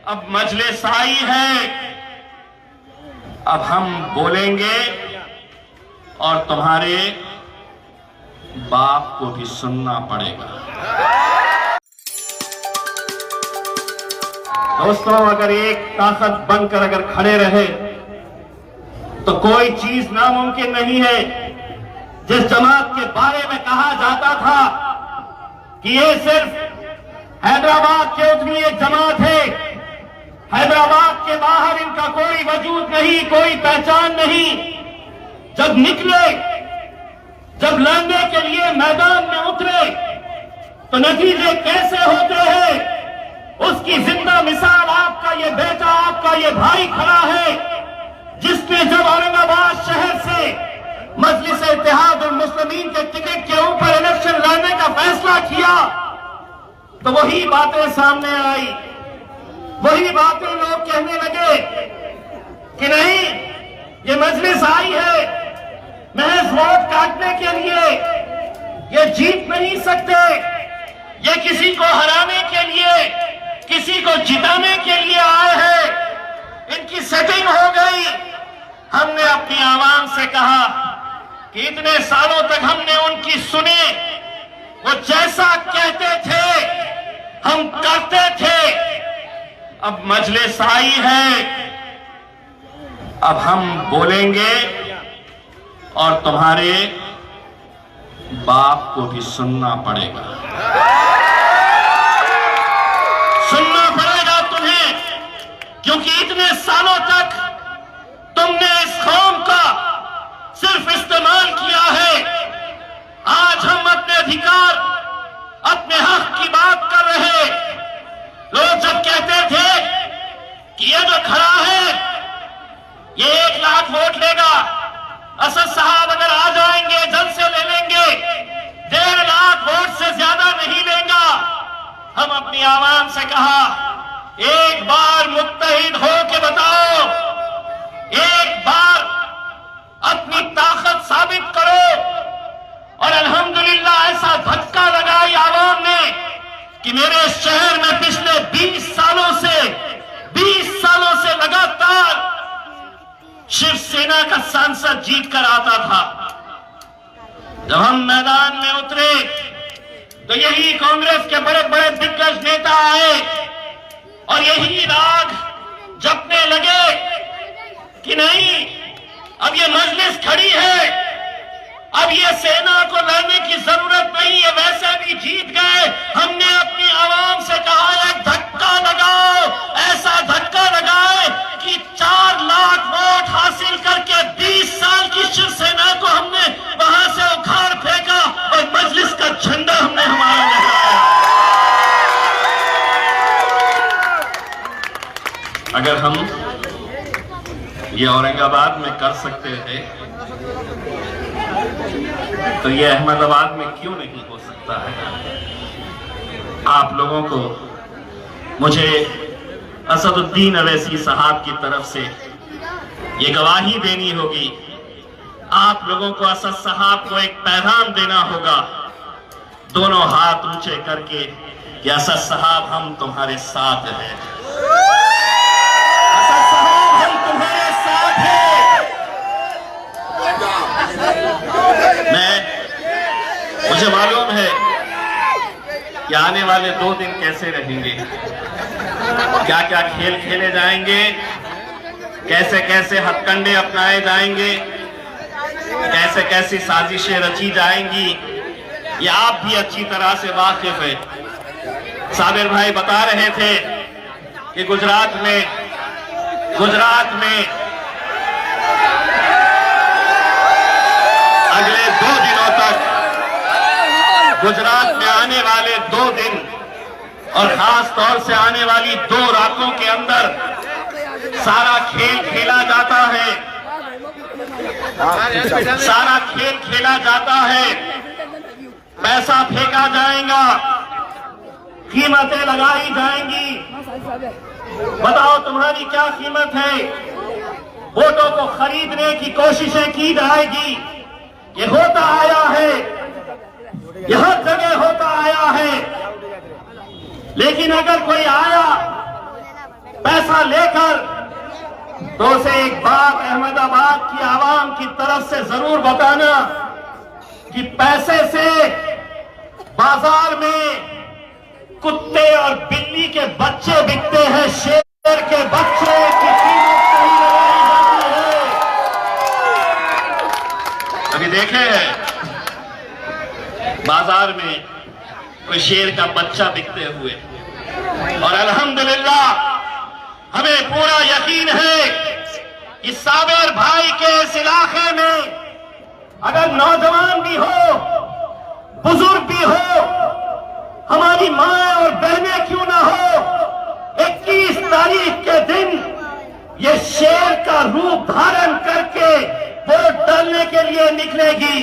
अब मजलिस आई है, अब हम बोलेंगे और तुम्हारे बाप को भी सुनना पड़ेगा। दोस्तों, अगर एक ताकत बनकर अगर खड़े रहे तो कोई चीज नामुमकिन नहीं है। जिस जमात के बारे में कहा जाता था कि ये सिर्फ हैदराबाद के उतनी एक जमात है, हैदराबाद के बाहर इनका कोई वजूद नहीं, कोई पहचान नहीं, जब निकले, जब लड़ने के लिए मैदान में उतरे तो नतीजे कैसे होते हैं उसकी जिंदा मिसाल आपका ये बेटा, आपका ये भाई खड़ा है, जिसने जब औरंगाबाद शहर से मजलिस इत्तेहादुल मुस्लिमीन के टिकट के ऊपर इलेक्शन लड़ने का फैसला किया तो वही बातें सामने आई, वही बातें लोग कहने लगे कि नहीं, ये मजलिस आई है महज वोट काटने के लिए, ये जीत नहीं सकते, ये किसी को हराने के लिए, किसी को जिताने के लिए आए हैं, इनकी सेटिंग हो गई। हमने अपनी आवाम से कहा कि इतने सालों तक हमने उनकी सुनी, वो जैसा कहते थे हम करते थे। अब मजलिस आई है, अब हम बोलेंगे और तुम्हारे बाप को भी सुनना पड़ेगा, सुनना पड़ेगा तुम्हें, क्योंकि इतने सालों तक तुमने इस कौम का सिर्फ इस्तेमाल किया है। आज हम अपने अधिकार, अपने हक की बात कर रहे। लोग जब कहते थे कि ये जो खड़ा है ये 1 लाख वोट लेगा, असद साहब अगर आ जाएंगे जलसे ले लेंगे, 1.5 लाख वोट से ज्यादा नहीं लेगा। हम अपनी आवाम से कहा, एक बार मुत्तहिद हो के बताओ, एक बार अपनी ताकत साबित करो। और अल्हम्दुलिल्लाह ऐसा धक्का लगाई आवाम ने कि मेरे शहर में पिछले 20 सालों से लगातार शिवसेना का सांसद जीत कर आता था। जब हम मैदान में उतरे तो यही कांग्रेस के बड़े बड़े दिग्गज नेता आए और यही राग जपने लगे कि नहीं, अब ये मजलिस खड़ी है, अब ये सेना को लड़ने की जरूरत नहीं है, वैसे भी जीत गए। हमने अपनी आवाम से कहा, एक धक्का लगाओ, ऐसा धक्का लगाए कि 4 लाख वोट हासिल करके 20 साल की शिवसेना को हमने वहां से उखाड़ फेंका और मजलिस का झंडा हमने हमारा लहराया। अगर हम ये औरंगाबाद में कर सकते थे तो ये अहमदाबाद में क्यों नहीं हो सकता है? आप लोगों को मुझे असदुद्दीन अवैसी साहब की तरफ से ये गवाही देनी होगी। आप लोगों को असद साहब को एक पैगाम देना होगा, दोनों हाथ ऊंचे करके कि असद साहब हम तुम्हारे साथ हैं, असद साहब हम तुम्हारे साथ हैं। मुझे मालूम है कि आने वाले 2 दिन कैसे रहेंगे, क्या क्या खेल खेले जाएंगे, कैसे कैसे हथकंडे अपनाए जाएंगे, कैसे कैसी साजिशें रची जाएंगी, ये आप भी अच्छी तरह से वाकिफ है। साबिर भाई बता रहे थे कि गुजरात में अगले 2 दिनों तक, गुजरात में आने वाले 2 दिन और खास तौर से आने वाली 2 रातों के अंदर सारा खेल खेला जाता है, सारा खेल खेला जाता है, पैसा फेंका जाएगा, कीमतें लगाई जाएंगी। बताओ तुम्हारी क्या कीमत है? वोटों को खरीदने की कोशिशें की जाएगी। ये होता आया है, ये हर जगह होता आया है। लेकिन अगर कोई आया पैसा लेकर, तो उसे एक बात अहमदाबाद की आवाम की तरफ से जरूर बताना कि पैसे से बाजार में कुत्ते और बिल्ली के बच्चे बिकते हैं, शेर के बच्चे की कीमत नहीं लगाई जाती है। अभी देखे बाजार में कोई शेर का बच्चा बिकते हुए, और अल्हम्दुलिल्लाह हमें पूरा यकीन है कि साबिर भाई के इस इलाके में अगर नौजवान भी हो, बुजुर्ग भी हो, हमारी माँ और बहनें क्यों ना हो, 21 तारीख के दिन ये शेर का रूप धारण करके वोट डालने के लिए निकलेगी।